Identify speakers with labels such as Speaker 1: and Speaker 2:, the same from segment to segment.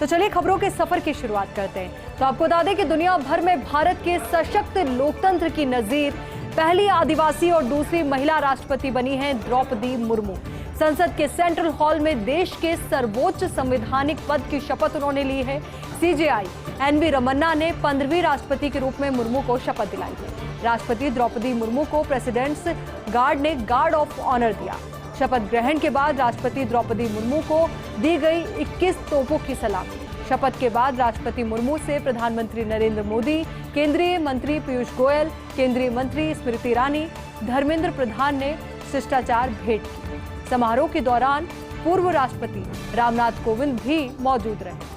Speaker 1: तो चलिए खबरों के सफर की शुरुआत करते हैं। तो आपको बता दें कि दुनिया भर में भारत के सशक्त लोकतंत्र की नजीर पहली आदिवासी और दूसरी महिला राष्ट्रपति बनी हैं द्रौपदी मुर्मू। संसद के सेंट्रल हॉल में देश के सर्वोच्च संवैधानिक पद की शपथ उन्होंने ली है। सीजेआई एनवी रमन्ना ने 15वीं राष्ट्रपति के रूप में मुर्मू को शपथ दिलाई है। राष्ट्रपति द्रौपदी मुर्मू को प्रेसिडेंट्स गार्ड ने गार्ड ऑफ ऑनर दिया। शपथ ग्रहण के बाद राष्ट्रपति द्रौपदी मुर्मू को दी गई 21 तोपों की सलामी। शपथ के बाद राष्ट्रपति मुर्मू से प्रधानमंत्री नरेंद्र मोदी, केंद्रीय मंत्री पीयूष गोयल, केंद्रीय मंत्री स्मृति ईरानी, धर्मेंद्र प्रधान ने शिष्टाचार भेंट की। समारोह के दौरान पूर्व राष्ट्रपति रामनाथ कोविंद भी मौजूद रहे।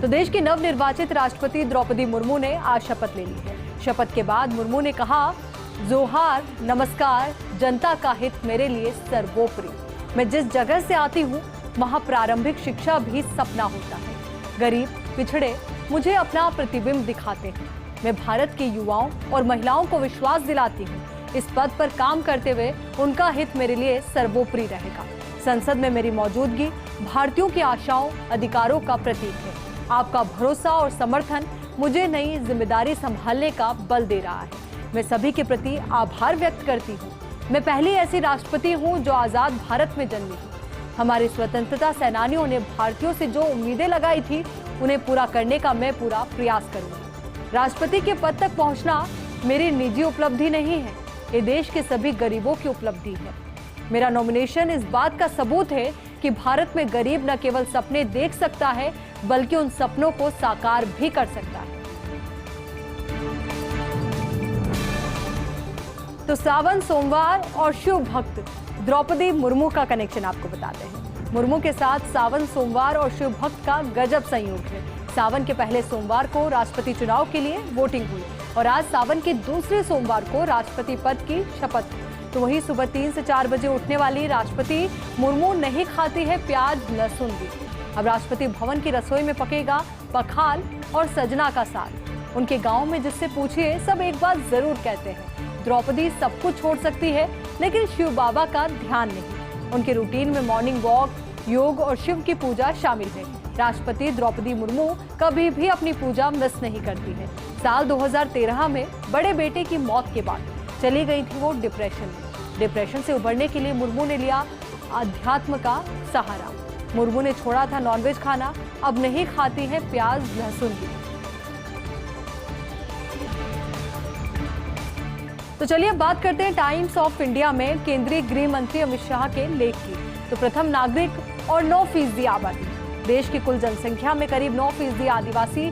Speaker 1: तो देश की नवनिर्वाचित राष्ट्रपति द्रौपदी मुर्मू ने आज शपथ ले ली है। शपथ के बाद मुर्मू ने कहा, जोहार, नमस्कार, जनता का हित मेरे लिए सर्वोपरि। मैं जिस जगह से आती हूँ वहाँ प्रारंभिक शिक्षा भी सपना होता है। गरीब पिछड़े मुझे अपना प्रतिबिंब दिखाते हैं। मैं भारत के युवाओं और महिलाओं को विश्वास दिलाती हूँ। इस पद पर काम करते हुए उनका हित मेरे लिए सर्वोपरि रहेगा। संसद में मेरी मौजूदगी भारतीयों की आशाओं, अधिकारों का प्रतीक है। आपका भरोसा और समर्थन मुझे नई जिम्मेदारी संभालने का बल दे रहा है। मैं सभी के प्रति आभार व्यक्त करती हूँ। मैं पहली ऐसी राष्ट्रपति हूँ जो आजाद भारत में जन्मी हूँ। हमारे स्वतंत्रता सेनानियों ने भारतीयों से जो उम्मीदें लगाई थी उन्हें पूरा करने का मैं पूरा प्रयास करूंगी। राष्ट्रपति के पद तक पहुंचना मेरी निजी उपलब्धि नहीं है, ये देश के सभी गरीबों की उपलब्धि है। मेरा नॉमिनेशन इस बात का सबूत है कि भारत में गरीब न केवल सपने देख सकता है बल्कि उन सपनों को साकार भी कर सकता है। तो सावन, सोमवार और शिव भक्त द्रौपदी मुर्मू का कनेक्शन आपको बताते हैं। मुर्मू के साथ सावन, सोमवार और शिव भक्त का गजब संयोग है। सावन के पहले सोमवार को राष्ट्रपति चुनाव के लिए वोटिंग हुई और आज सावन के दूसरे सोमवार को राष्ट्रपति पद की शपथ हुई। तो वही सुबह 3 से 4 बजे उठने वाली राष्ट्रपति मुर्मू नहीं खाती है प्याज लहसुन भी। अब राष्ट्रपति भवन की रसोई में पकेगा पखाल और सजना का साग। उनके गाँव में जिससे पूछिए सब एक बात जरूर कहते हैं, द्रौपदी सब कुछ छोड़ सकती है लेकिन शिव बाबा का ध्यान नहीं। उनके रूटीन में मॉर्निंग वॉक, योग और शिव की पूजा शामिल है। राष्ट्रपति द्रौपदी मुर्मू कभी भी अपनी पूजा मिस नहीं करती है। साल 2013 में बड़े बेटे की मौत के बाद चली गई थी वो डिप्रेशन में। डिप्रेशन से उबरने के लिए मुर्मू ने लिया अध्यात्म का सहारा। मुर्मू ने छोड़ा था नॉनवेज खाना, अब नहीं खाती है प्याज लहसुन भी। तो चलिए अब बात करते हैं टाइम्स ऑफ इंडिया में केंद्रीय गृह मंत्री अमित शाह के लेख की। तो प्रथम नागरिक और 9% आबादी। देश की कुल जनसंख्या में करीब 9% आदिवासी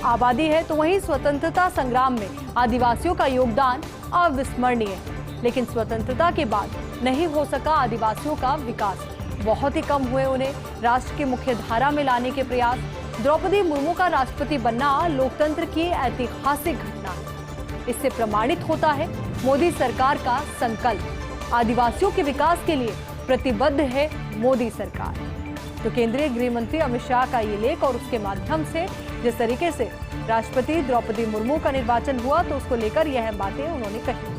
Speaker 1: आबादी है। तो वहीं स्वतंत्रता संग्राम में आदिवासियों का योगदान अविस्मरणीय है। लेकिन स्वतंत्रता के बाद नहीं हो सका आदिवासियों का विकास। बहुत ही कम हुए उन्हें राष्ट्र की मुख्य धारा में लाने के प्रयास। द्रौपदी मुर्मू का राष्ट्रपति बनना लोकतंत्र की ऐतिहासिक घटना है। इससे प्रमाणित होता है मोदी सरकार का संकल्प। आदिवासियों के विकास के लिए प्रतिबद्ध है मोदी सरकार। तो केंद्रीय गृह मंत्री अमित शाह का ये लेख और उसके माध्यम से जिस तरीके से राष्ट्रपति द्रौपदी मुर्मू का निर्वाचन हुआ तो उसको लेकर यह बातें उन्होंने कही।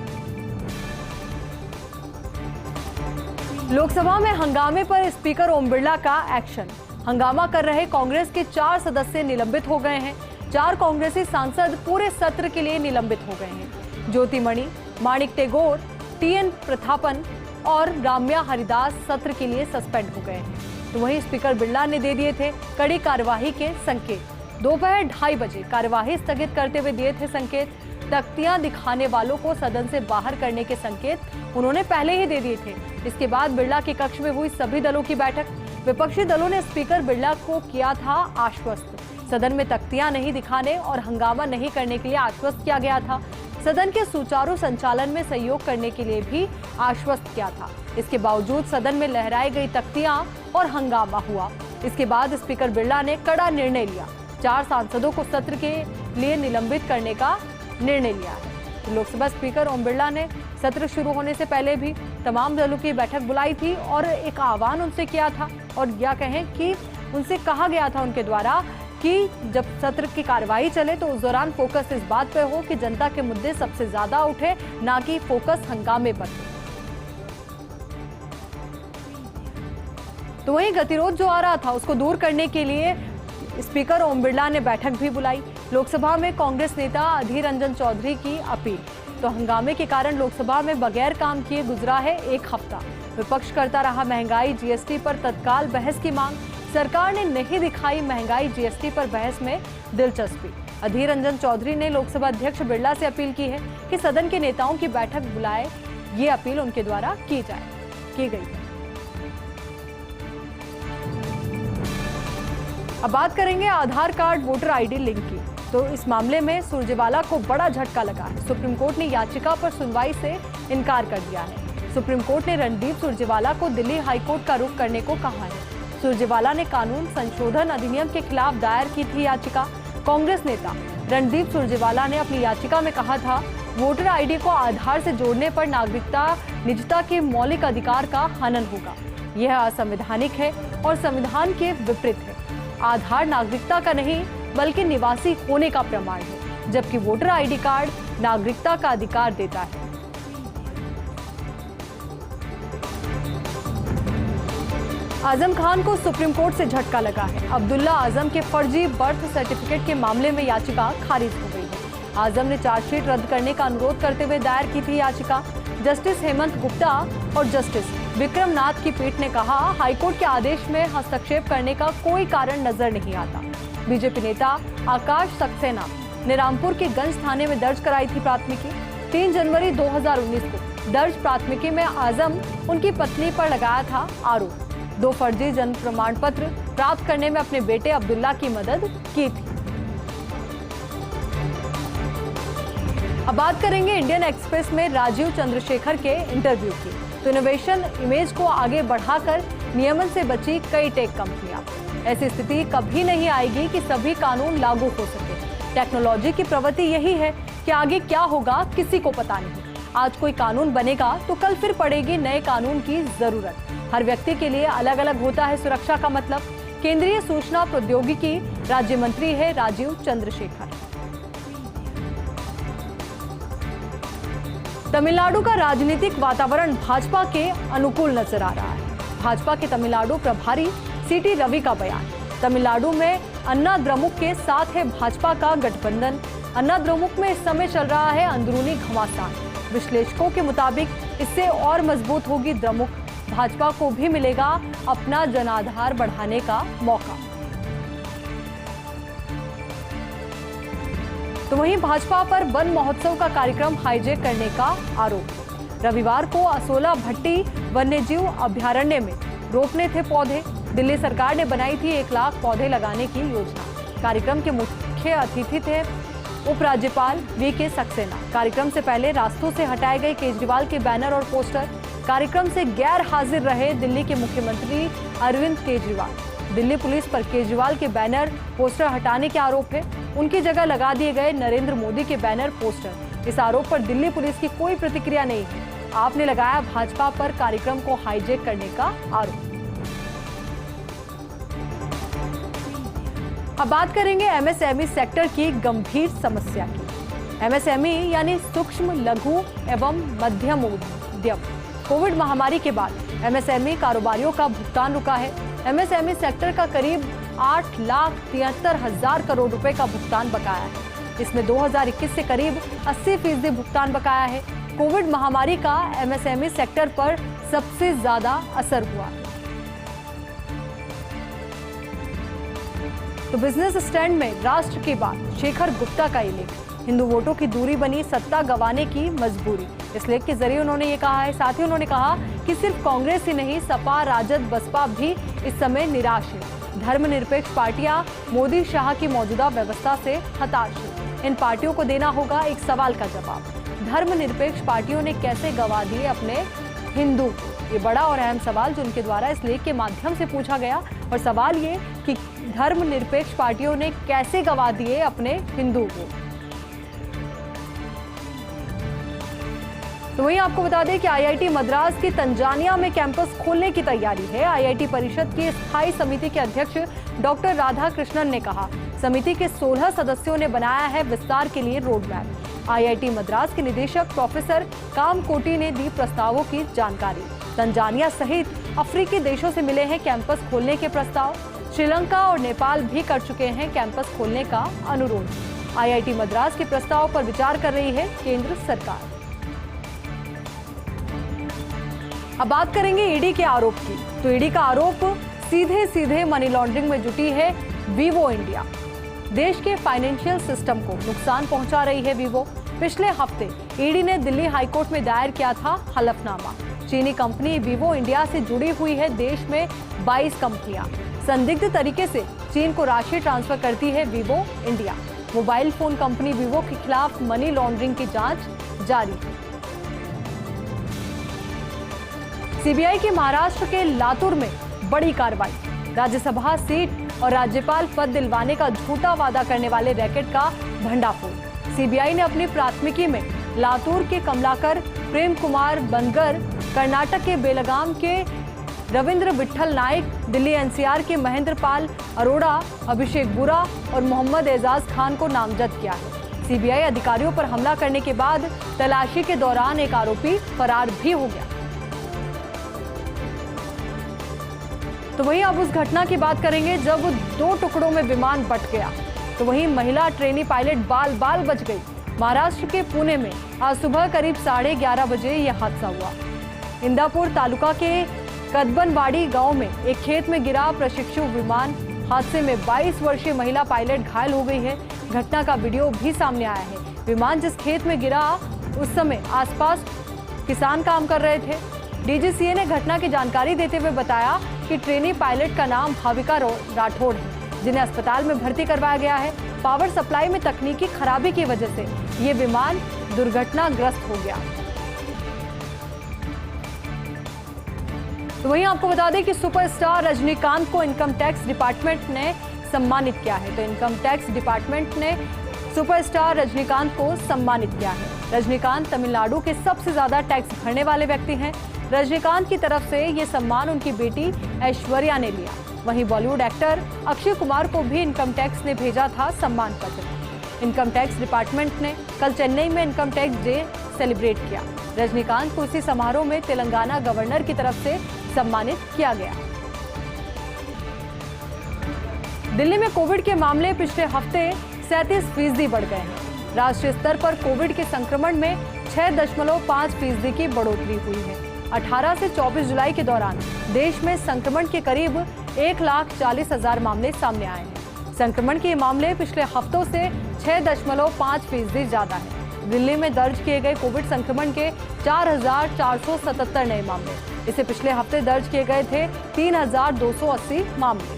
Speaker 1: लोकसभा में हंगामे पर स्पीकर ओम बिरला का एक्शन। हंगामा कर रहे कांग्रेस के 4 सदस्य निलंबित हो गए हैं। 4 कांग्रेसी सांसद पूरे सत्र के लिए निलंबित हो गए हैं। ज्योतिमणि, माणिक टेगोर, टीएन प्रतापन और राम्या हरिदास सत्र के लिए सस्पेंड हो गए हैं। तो वहीं स्पीकर बिरला ने दे दिए थे कड़ी कार्यवाही के संकेत। दोपहर 2:30 बजे कार्यवाही स्थगित करते हुए दिए थे संकेत। तख्तियां दिखाने वालों को सदन से बाहर करने के संकेत उन्होंने पहले ही दे दिए थे। इसके बाद बिरला के कक्ष में हुई सभी दलों की बैठक। विपक्षी दलों ने स्पीकर बिरला को किया था आश्वस्त। सदन में तख्तियां नहीं दिखाने और हंगामा नहीं करने के लिए आश्वस्त किया गया था। सदन के सुचारू संचालन में सहयोग करने के लिए भी आश्वस्त किया था। इसके बावजूद सदन में लहराई गई तख्तियां और हंगामा हुआ। इसके बाद स्पीकर बिरला ने कड़ा निर्णय लिया। 4 सांसदों को सत्र के लिए निलंबित करने का निर्णय लिया है। तो लोकसभा स्पीकर ओम बिरला ने सत्र शुरू होने से पहले भी तमाम दलों की बैठक बुलाई थी और एक आह्वान उनसे किया था और या कहें कि उनसे कहा गया था उनके द्वारा कि जब सत्र की कार्यवाही चले तो उस दौरान फोकस इस बात पर हो कि जनता के मुद्दे सबसे ज्यादा उठे, ना कि फोकस हंगामे पर। तो वहीं गतिरोध जो आ रहा था उसको दूर करने के लिए स्पीकर ओम बिरला ने बैठक भी बुलाई। लोकसभा में कांग्रेस नेता अधीर रंजन चौधरी की अपील। तो हंगामे के कारण लोकसभा में बगैर काम किए गुजरा है एक हफ्ता। विपक्ष करता रहा महंगाई जीएसटी पर तत्काल बहस की मांग। सरकार ने नहीं दिखाई महंगाई जीएसटी पर बहस में दिलचस्पी। अधीर रंजन चौधरी ने लोकसभा अध्यक्ष बिरला से अपील की है कि सदन के नेताओं की बैठक बुलाए। ये अपील उनके द्वारा की गई है। अब बात करेंगे आधार कार्ड वोटर आईडी लिंक की। तो इस मामले में सुरजेवाला को बड़ा झटका लगा है। सुप्रीम कोर्ट ने याचिका पर सुनवाई से इनकार कर दिया है। सुप्रीम कोर्ट ने रणदीप सुरजेवाला को दिल्ली हाईकोर्ट का रुख करने को कहा है। सुरजेवाला ने कानून संशोधन अधिनियम के खिलाफ दायर की थी याचिका। कांग्रेस नेता रणदीप सुरजेवाला ने अपनी याचिका में कहा था, वोटर आईडी को आधार से जोड़ने पर नागरिकता निजता के मौलिक अधिकार का हनन होगा। यह असंवैधानिक है और संविधान के विपरीत है। आधार नागरिकता का नहीं बल्कि निवासी होने का प्रमाण है, जबकि वोटर आईडी कार्ड नागरिकता का अधिकार देता है। आजम खान को सुप्रीम कोर्ट से झटका लगा है। अब्दुल्ला आजम के फर्जी बर्थ सर्टिफिकेट के मामले में याचिका खारिज हो गई है। आजम ने चार्जशीट रद्द करने का अनुरोध करते हुए दायर की थी याचिका। जस्टिस हेमंत गुप्ता और जस्टिस विक्रम नाथ की पीठ ने कहा, हाईकोर्ट के आदेश में हस्तक्षेप करने का कोई कारण नजर नहीं आता। बीजेपी नेता आकाश सक्सेना ने रामपुर के गंज थाने में दर्ज कराई थी प्राथमिकी। 3 जनवरी 2019 को दर्ज प्राथमिकी में आजम उनकी पत्नी पर लगाया था आरोप। 2 फर्जी जन्म प्रमाण पत्र प्राप्त करने में अपने बेटे अब्दुल्ला की मदद की थी। अब बात करेंगे इंडियन एक्सप्रेस में राजीव चंद्रशेखर के इंटरव्यू की। तो इनोवेशन इमेज को आगे बढ़ाकर नियमन से बची कई टेक कंपनियां। ऐसी स्थिति कभी नहीं आएगी कि सभी कानून लागू हो सके। टेक्नोलॉजी की प्रवृत्ति यही है कि आगे क्या होगा किसी को पता नहीं। आज कोई कानून बनेगा तो कल फिर पड़ेगी नए कानून की जरूरत। हर व्यक्ति के लिए अलग अलग होता है सुरक्षा का मतलब। केंद्रीय सूचना प्रौद्योगिकी राज्य मंत्री है राजीव चंद्रशेखर। तमिलनाडु का राजनीतिक वातावरण भाजपा के अनुकूल नजर आ रहा है। भाजपा के तमिलनाडु प्रभारी सीटी रवि का बयान। तमिलनाडु में अन्ना द्रमुक के साथ है भाजपा का गठबंधन। अन्ना द्रमुक में इस समय चल रहा है अंदरूनी घमासान। विश्लेषकों के मुताबिक इससे और मजबूत होगी द्रमुक। भाजपा को भी मिलेगा अपना जनाधार बढ़ाने का मौका। तो वहीं भाजपा पर वन महोत्सव का कार्यक्रम हाईजैक करने का आरोप। रविवार को असोला भट्टी वन्यजीव अभयारण्य में रोपने थे पौधे। दिल्ली सरकार ने बनाई थी 1 लाख पौधे लगाने की योजना। कार्यक्रम के मुख्य अतिथि थे उपराज्यपाल वीके सक्सेना। कार्यक्रम से पहले रास्तों से हटाए गए केजरीवाल के बैनर और पोस्टर। कार्यक्रम से गैर हाजिर रहे दिल्ली के मुख्यमंत्री अरविंद केजरीवाल। दिल्ली पुलिस पर केजरीवाल के बैनर पोस्टर हटाने के आरोप है। उनकी जगह लगा दिए गए नरेंद्र मोदी के बैनर पोस्टर। इस आरोप पर दिल्ली पुलिस की कोई प्रतिक्रिया नहीं है। आपने लगाया भाजपा पर कार्यक्रम को हाईजैक करने का आरोप। अब बात करेंगे एमएसएमई सेक्टर की गंभीर समस्या की। एमएसएमई यानी सूक्ष्म लघु एवं मध्यम उद्यम। कोविड महामारी के बाद एमएसएमई कारोबारियों का भुगतान रुका है। एमएसएमई सेक्टर का करीब 8,73,000 करोड़ रुपए का भुगतान बकाया है। इसमें 2021 से करीब 80% भुगतान बकाया है। कोविड महामारी का एमएसएमई सेक्टर पर सबसे ज्यादा असर हुआ। तो बिजनेस स्टैंड में राष्ट्र की बात, शेखर गुप्ता का ये लेख। हिंदू वोटों की दूरी बनी सत्ता गंवाने की मजबूरी। इस लेख के जरिए उन्होंने ये कहा है। साथ ही उन्होंने कहा कि सिर्फ कांग्रेस ही नहीं, सपा, राजद, बसपा भी इस समय निराश है। धर्मनिरपेक्ष पार्टियां मोदी शाह की मौजूदा व्यवस्था से हताश हैं। इन पार्टियों को देना होगा एक सवाल का जवाब। धर्मनिरपेक्ष पार्टियों ने कैसे गंवा दिए अपने हिंदू? ये बड़ा और अहम सवाल जो उनके द्वारा इस लेख के माध्यम से पूछा गया। और सवाल ये कि धर्मनिरपेक्ष पार्टियों ने कैसे गंवा दिए अपने हिंदू को। तो वहीं आपको बता दें कि आईआईटी मद्रास की तंजानिया में कैंपस खोलने की तैयारी है। आईआईटी परिषद की स्थायी समिति के अध्यक्ष डॉक्टर राधा कृष्णन ने कहा, समिति के 16 सदस्यों ने बनाया है विस्तार के लिए रोड मैप। आईआईटी मद्रास के निदेशक प्रोफेसर कामकोटी ने दी प्रस्तावों की जानकारी। तंजानिया सहित अफ्रीकी देशों से मिले हैं कैंपस खोलने के प्रस्ताव। श्रीलंका और नेपाल भी कर चुके हैं कैंपस खोलने का अनुरोध। आईआईटी मद्रास के प्रस्ताव पर विचार कर रही है केंद्र सरकार। अब बात करेंगे ईडी के आरोप की। तो ईडी का आरोप सीधे मनी लॉन्ड्रिंग में जुटी है वीवो इंडिया। देश के फाइनेंशियल सिस्टम को नुकसान पहुंचा रही है वीवो। पिछले हफ्ते ईडी ने दिल्ली हाईकोर्ट में दायर किया था हलफनामा। चीनी कंपनी वीवो इंडिया से जुड़ी हुई है देश में 22 कंपनियां। संदिग्ध तरीके से चीन को राशि ट्रांसफर करती है Vivo India. Mobile phone company Vivo के खिलाफ मनी लॉन्ड्रिंग की जांच जारी है। सीबीआई की महाराष्ट्र के लातूर में बड़ी कार्रवाई। राज्यसभा सीट और राज्यपाल पद दिलवाने का झूठा वादा करने वाले रैकेट का भंडाफोड़। सीबीआई ने अपनी प्राथमिकी में लातूर के कमलाकर प्रेम कुमार बनगर, कर्नाटक के बेलगाम के रविंद्र विठल नाइक, दिल्ली एनसीआर के महेंद्र पाल अरोड़ा, अभिषेक बुरा और मोहम्मद एजाज खान को नामजद किया है। सीबीआई अधिकारियों पर हमला करने के बाद तलाशी के दौरान एक आरोपी फरार भी हो गया। तो वहीं अब उस घटना की बात करेंगे जब 2 टुकड़ों में विमान बट गया। तो वहीं महिला ट्रेनी पायलट बाल बच गई। महाराष्ट्र के पुणे में आज सुबह करीब 11:30 बजे यह हादसा हुआ। इंदापुर तालुका के कदबनवाड़ी गांव में एक खेत में गिरा प्रशिक्षु विमान। हादसे में 22 वर्षीय महिला पायलट घायल हो गई है। घटना का वीडियो भी सामने आया है। विमान जिस खेत में गिरा उस समय आसपास किसान काम कर रहे थे। डीजीसीए ने घटना की जानकारी देते हुए बताया कि ट्रेनी पायलट का नाम भाविका राठौड़ है, जिन्हें अस्पताल में भर्ती करवाया गया है। पावर सप्लाई में तकनीकी खराबी की वजह से ये विमान दुर्घटनाग्रस्त हो गया। तो वहीं आपको बता दें कि सुपरस्टार रजनीकांत को इनकम टैक्स डिपार्टमेंट ने सम्मानित किया है। तो इनकम टैक्स डिपार्टमेंट ने सुपरस्टार रजनीकांत को सम्मानित किया है। रजनीकांत तमिलनाडु के सबसे ज्यादा टैक्स भरने वाले व्यक्ति हैं। रजनीकांत की तरफ से ये सम्मान उनकी बेटी ऐश्वर्या ने लिया। वहीं बॉलीवुड एक्टर अक्षय कुमार को भी इनकम टैक्स ने भेजा था सम्मान पत्र। इनकम टैक्स डिपार्टमेंट ने कल चेन्नई में इनकम टैक्स डे सेलिब्रेट किया। रजनीकांत को इसी समारोह में तेलंगाना गवर्नर की तरफ से सम्मानित किया गया। दिल्ली में कोविड के मामले पिछले हफ्ते 37% बढ़ गए हैं। राष्ट्रीय स्तर पर कोविड के संक्रमण में 6.5% की बढ़ोतरी हुई है। 18 से 24 जुलाई के दौरान देश में संक्रमण के करीब 1,40,000 मामले सामने आए हैं। संक्रमण के मामले पिछले हफ्तों से 6.5% ज्यादा है। दिल्ली में दर्ज किए गए कोविड संक्रमण के 4,477 नए मामले। इससे पिछले हफ्ते दर्ज किए गए थे 3,280 मामले।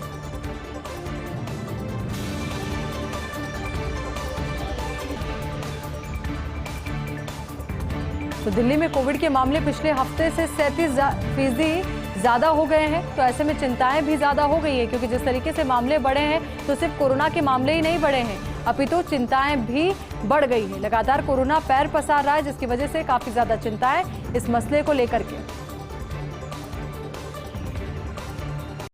Speaker 1: तो दिल्ली में कोविड के मामले पिछले हफ्ते से 37% ज्यादा हो गए हैं। तो ऐसे में चिंताएं भी ज्यादा हो गई है, क्योंकि जिस तरीके से मामले बढ़े हैं तो सिर्फ कोरोना के मामले ही नहीं बढ़े हैं, अपितु चिंताएं भी बढ़ गई है। लगातार कोरोना पैर पसार रहा है, जिसकी वजह से काफी ज्यादा चिंताएं इस मसले को लेकर के